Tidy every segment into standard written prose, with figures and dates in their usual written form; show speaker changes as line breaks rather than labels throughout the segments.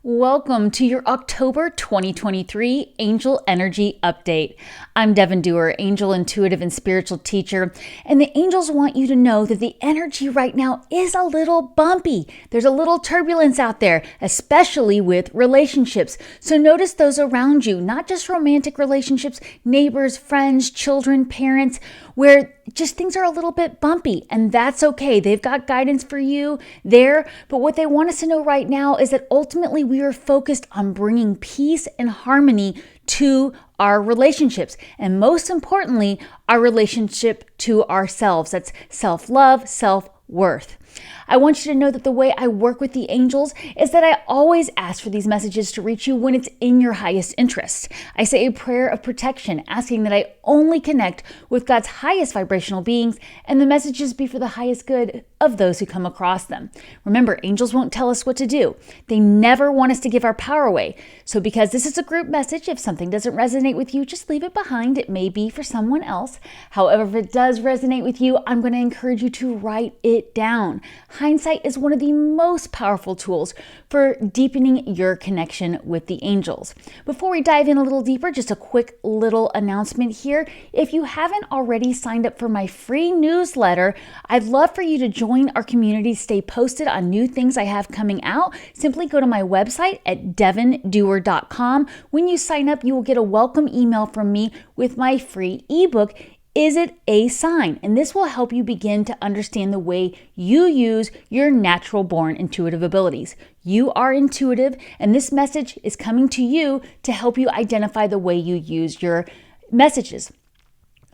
Welcome to your October 2023 Angel Energy Update. I'm Devon Duerr, Angel Intuitive and Spiritual Teacher, and the angels want you to know that the energy right now is a little bumpy. There's a little turbulence out there, especially with relationships. So notice those around you, not just romantic relationships, neighbors, friends, children, parents, where just things are a little bit bumpy, and that's okay. They've got guidance for you there, but what they want us to know right now is that ultimately we are focused on bringing peace and harmony to our relationships, and most importantly, our relationship to ourselves. That's self-love, self-worth. I want you to know that the way I work with the angels is that I always ask for these messages to reach you when it's in your highest interest. I say a prayer of protection, asking that I only connect with God's highest vibrational beings and the messages be for the highest good of those who come across them. Remember, angels won't tell us what to do. They never want us to give our power away. So because this is a group message, if something doesn't resonate with you, just leave it behind. It may be for someone else. However, if it does resonate with you, I'm going to encourage you to write it down. Hindsight is one of the most powerful tools for deepening your connection with the angels. Before we dive in a little deeper, just a quick little announcement here. If you haven't already signed up for my free newsletter, I'd love for you to join our community, stay posted on new things I have coming out. Simply go to my website at devonduerr.com. When you sign up, you will get a welcome email from me with my free ebook, Is It a Sign? And this will help you begin to understand the way you use your natural born intuitive abilities. You are intuitive, and this message is coming to you to help you identify the way you use your messages.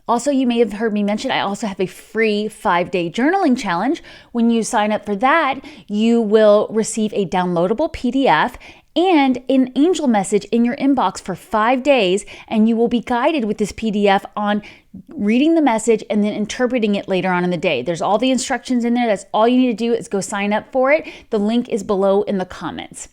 Also, you may have heard me mention, I also have a free 5-day journaling challenge. When you sign up for that, you will receive a downloadable PDF and an angel message in your inbox for 5 days, and you will be guided with this PDF on reading the message and then interpreting it later on in the day. There's all the instructions in there. That's all you need to do is go sign up for it. The link is below in the comments.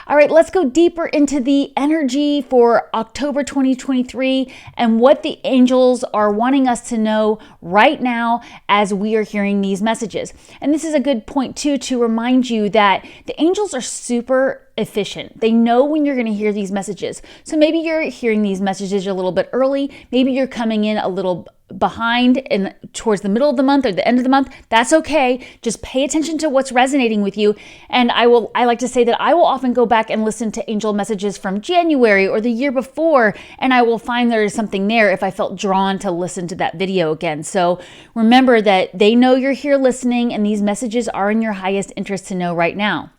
All right, let's go deeper into the energy for October 2023 and what the angels are wanting us to know right now as we are hearing these messages. And this is a good point too, to remind you that the angels are super efficient. They know when you're going to hear these messages. So maybe you're hearing these messages a little bit early. Maybe you're coming in a little behind and towards the middle of the month or the end of the month. That's okay. Just pay attention to what's resonating with you. And I like to say that I will often go back and listen to angel messages from January or the year before, and I will find there is something there if I felt drawn to listen to that video again. So remember that they know you're here listening, and these messages are in your highest interest to know right now.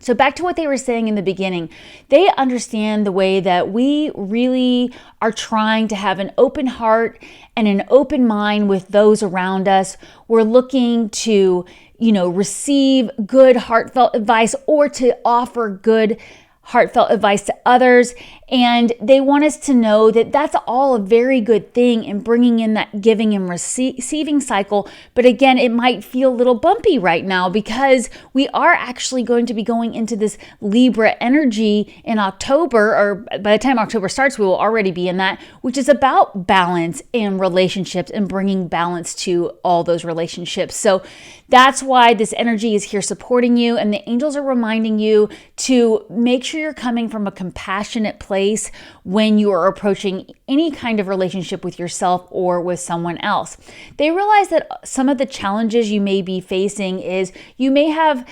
So back to what they were saying in the beginning, they understand the way that we really are trying to have an open heart and an open mind with those around us. We're looking to, receive good heartfelt advice or to offer good heartfelt advice to others. And they want us to know that that's all a very good thing in bringing in that giving and receiving cycle. But again, it might feel a little bumpy right now because we are actually going to be going into this Libra energy in October, or by the time October starts, we will already be in that, which is about balance in relationships and bringing balance to all those relationships. So that's why this energy is here supporting you. And the angels are reminding you to make sure you're coming from a compassionate place when you are approaching any kind of relationship with yourself or with someone else. They realize that some of the challenges you may be facing is you may have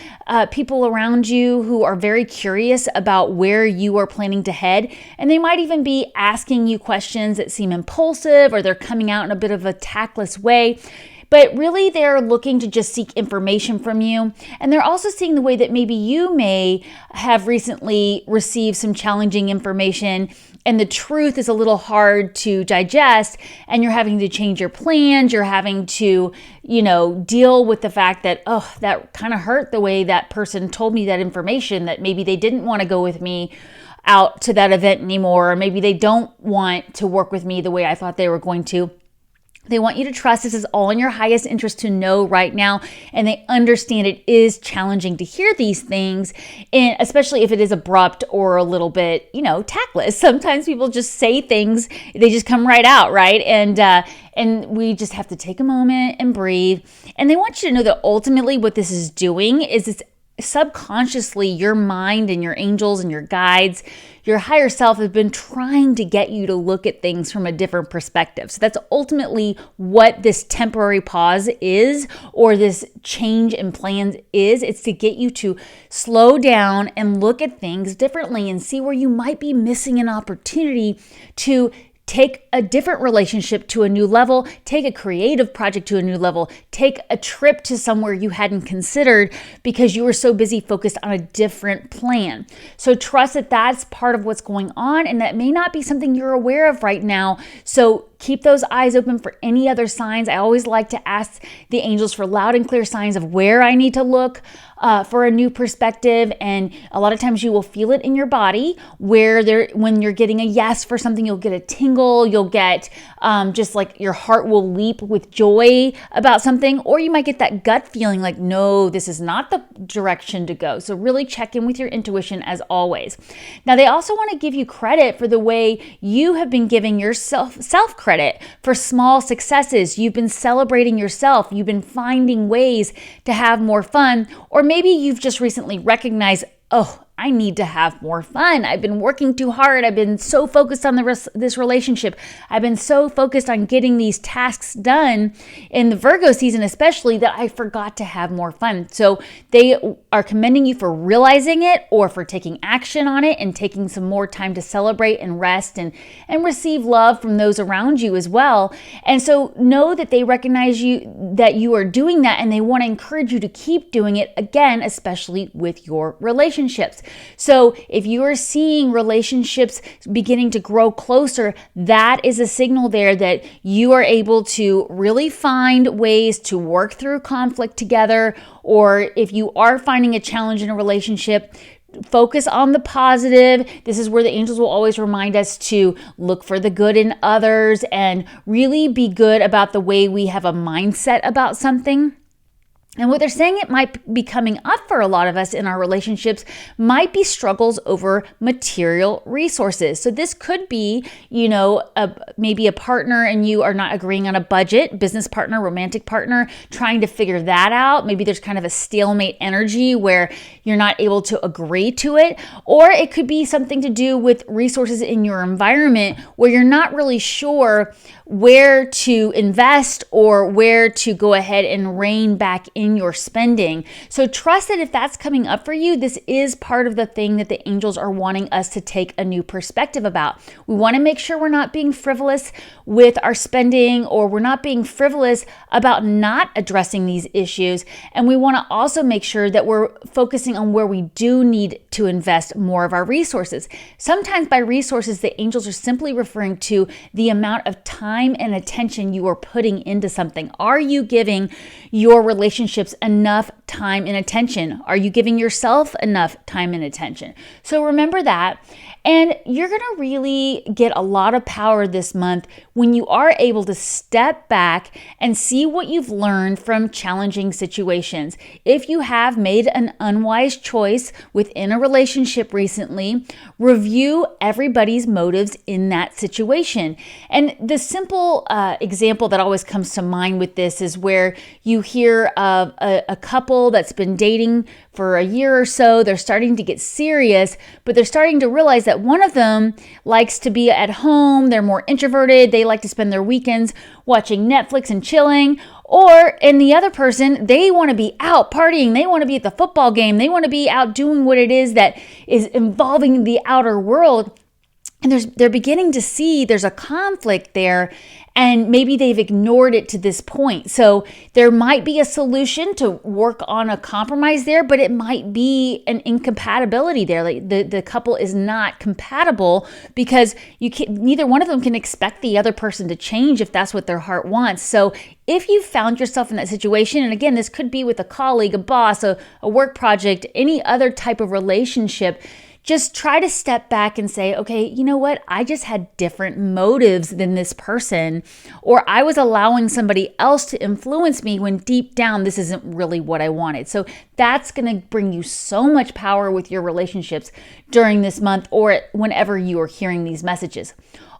people around you who are very curious about where you are planning to head, and they might even be asking you questions that seem impulsive, or they're coming out in a bit of a tactless way. But really, they're looking to just seek information from you. And they're also seeing the way that maybe you may have recently received some challenging information and the truth is a little hard to digest, and you're having to change your plans. You're having to, deal with the fact that, that kind of hurt the way that person told me that information, that maybe they didn't want to go with me out to that event anymore, or maybe they don't want to work with me the way I thought they were going to. They want you to trust this is all in your highest interest to know right now, and they understand it is challenging to hear these things, and especially if it is abrupt or a little bit, tactless. Sometimes people just say things, they just come right out, right? And we just have to take a moment and breathe. And they want you to know that ultimately what this is doing is it's subconsciously your mind and your angels and your guides, your higher self have been trying to get you to look at things from a different perspective. So that's ultimately what this temporary pause is, or this change in plans is. It's to get you to slow down and look at things differently and see where you might be missing an opportunity to take a different relationship to a new level, take a creative project to a new level, take a trip to somewhere you hadn't considered because you were so busy focused on a different plan. So trust that that's part of what's going on, and that may not be something you're aware of right now. So keep those eyes open for any other signs. I always like to ask the angels for loud and clear signs of where I need to look for a new perspective. And a lot of times you will feel it in your body when you're getting a yes for something, you'll get a tingle, you'll get just like your heart will leap with joy about something, or you might get that gut feeling like, no, this is not the direction to go. So really check in with your intuition as always. Now, they also want to give you credit for the way you have been giving yourself credit for small successes. You've been celebrating yourself. You've been finding ways to have more fun, or maybe you've just recently recognized, oh, I need to have more fun. I've been working too hard. I've been so focused on this relationship. I've been so focused on getting these tasks done in the Virgo season, especially, that I forgot to have more fun. So they are commending you for realizing it, or for taking action on it and taking some more time to celebrate and rest and receive love from those around you as well. And so know that they recognize that you are doing that, and they want to encourage you to keep doing it, again, especially with your relationships. So if you are seeing relationships beginning to grow closer, that is a signal there that you are able to really find ways to work through conflict together. Or if you are finding a challenge in a relationship, focus on the positive. This is where the angels will always remind us to look for the good in others and really be good about the way we have a mindset about something. And what they're saying it might be coming up for a lot of us in our relationships might be struggles over material resources. So this could be, maybe a partner and you are not agreeing on a budget, business partner, romantic partner, trying to figure that out. Maybe there's kind of a stalemate energy where you're not able to agree to it. Or it could be something to do with resources in your environment where you're not really sure where to invest or where to go ahead and rein back in your spending. So trust that if that's coming up for you, this is part of the thing that the angels are wanting us to take a new perspective about. We want to make sure we're not being frivolous with our spending, or we're not being frivolous about not addressing these issues. And we want to also make sure that we're focusing on where we do need to invest more of our resources. Sometimes by resources, the angels are simply referring to the amount of time and attention you are putting into something. Are you giving your relationships enough time and attention? Are you giving yourself enough time and attention? So remember that. And you're going to really get a lot of power this month when you are able to step back and see what you've learned from challenging situations. If you have made an unwise choice within a relationship recently, review everybody's motives in that situation. And the simple example that always comes to mind with this is where you hear of a couple that's been dating for a year or so. They're starting to get serious, but they're starting to realize that one of them likes to be at home. They're more introverted. They like to spend their weekends watching Netflix and chilling. And the other person, they want to be out partying. They want to be at the football game. They want to be out doing what it is that is involving the outer world. And they're beginning to see there's a conflict there, and maybe they've ignored it to this point. So there might be a solution to work on a compromise there, but it might be an incompatibility there. Like the couple is not compatible because neither one of them can expect the other person to change if that's what their heart wants. So if you found yourself in that situation, and again, this could be with a colleague, a boss, a work project, any other type of relationship, just try to step back and say, okay, you know what? I just had different motives than this person, or I was allowing somebody else to influence me when deep down, this isn't really what I wanted. So that's going to bring you so much power with your relationships during this month or whenever you are hearing these messages.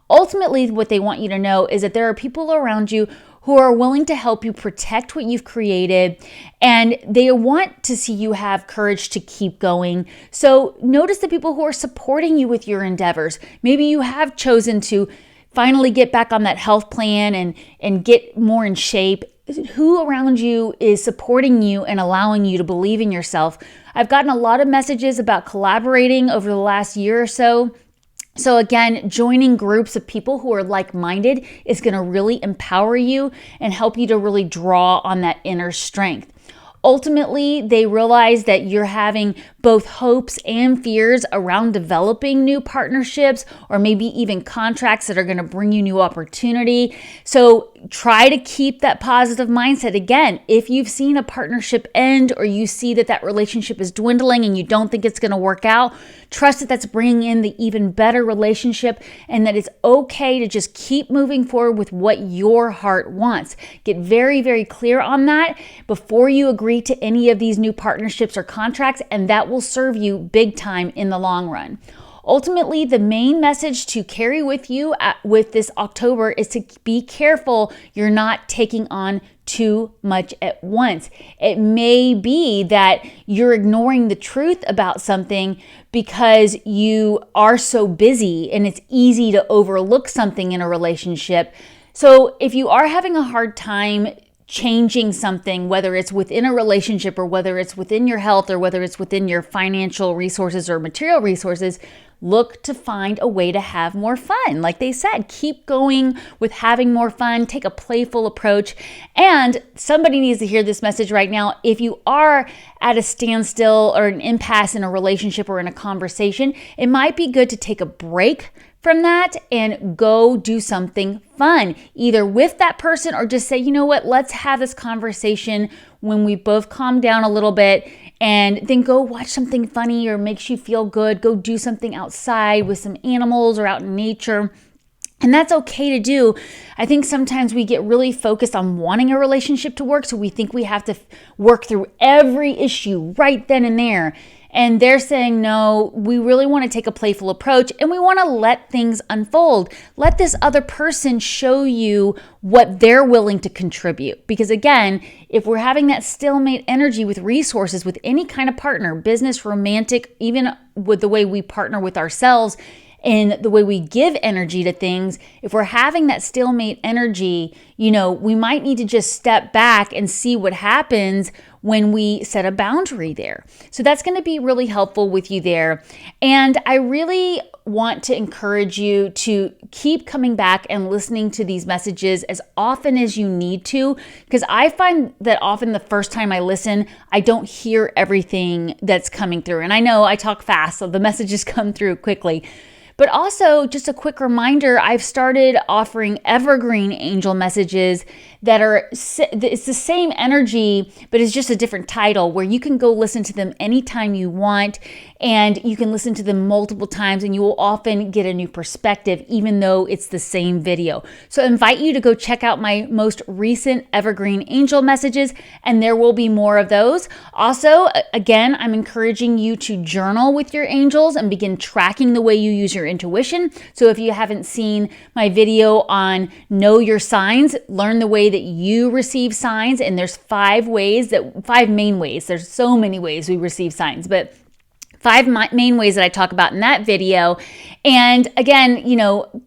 Ultimately, what they want you to know is that there are people around you who are willing to help you protect what you've created, and they want to see you have courage to keep going. So notice the people who are supporting you with your endeavors. Maybe you have chosen to finally get back on that health plan and get more in shape. Who around you is supporting you and allowing you to believe in yourself? I've gotten a lot of messages about collaborating over the last year or so. So again, joining groups of people who are like-minded is going to really empower you and help you to really draw on that inner strength. Ultimately, they realize that you're having both hopes and fears around developing new partnerships or maybe even contracts that are going to bring you new opportunity. So try to keep that positive mindset. Again, if you've seen a partnership end or you see that that relationship is dwindling and you don't think it's going to work out, trust that that's bringing in the even better relationship and that it's okay to just keep moving forward with what your heart wants. Get very, very clear on that before you agree to any of these new partnerships or contracts, and that will serve you big time in the long run. Ultimately, the main message to carry with you with this October is to be careful you're not taking on too much at once. It may be that you're ignoring the truth about something because you are so busy and it's easy to overlook something in a relationship. So if you are having a hard time changing something, whether it's within a relationship or whether it's within your health or whether it's within your financial resources or material resources, look to find a way to have more fun. Like they said, keep going with having more fun, take a playful approach. And somebody needs to hear this message right now. If you are at a standstill or an impasse in a relationship or in a conversation, it might be good to take a break from that and go do something fun, either with that person or just say, you know what, let's have this conversation when we both calm down a little bit, and then go watch something funny or makes you feel good. Go do something outside with some animals or out in nature. And that's okay to do. I think sometimes we get really focused on wanting a relationship to work, so we think we have to work through every issue right then and there. And they're saying, no, we really want to take a playful approach and we want to let things unfold. Let this other person show you what they're willing to contribute. Because again, if we're having that stalemate energy with resources, with any kind of partner, business, romantic, even with the way we partner with ourselves and the way we give energy to things, if we're having that stalemate energy, we might need to just step back and see what happens when we set a boundary there. So that's going to be really helpful with you there. And I really want to encourage you to keep coming back and listening to these messages as often as you need to, because I find that often the first time I listen, I don't hear everything that's coming through. And I know I talk fast, so the messages come through quickly. But also, just a quick reminder, I've started offering evergreen angel messages that are, it's the same energy, but it's just a different title, where you can go listen to them anytime you want, and you can listen to them multiple times, and you will often get a new perspective, even though it's the same video. So I invite you to go check out my most recent evergreen angel messages, and there will be more of those. Also, again, I'm encouraging you to journal with your angels and begin tracking the way you use your intuition. So if you haven't seen my video on know your signs, learn the way that you receive signs, and there's 5 main ways. There's so many ways we receive signs, but 5 main ways that I talk about in that video. And again,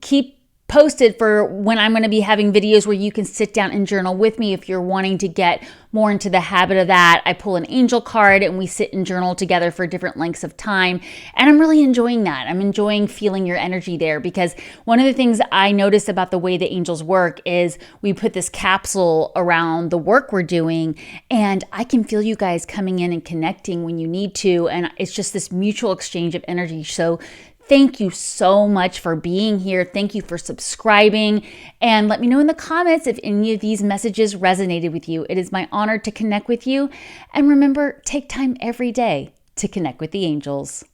keep posted for when I'm going to be having videos where you can sit down and journal with me if you're wanting to get more into the habit of that. I pull an angel card and we sit and journal together for different lengths of time. And I'm really enjoying that. I'm enjoying feeling your energy there, because one of the things I notice about the way the angels work is we put this capsule around the work we're doing, and I can feel you guys coming in and connecting when you need to. And it's just this mutual exchange of energy. So thank you so much for being here. Thank you for subscribing. And let me know in the comments if any of these messages resonated with you. It is my honor to connect with you. And remember, take time every day to connect with the angels.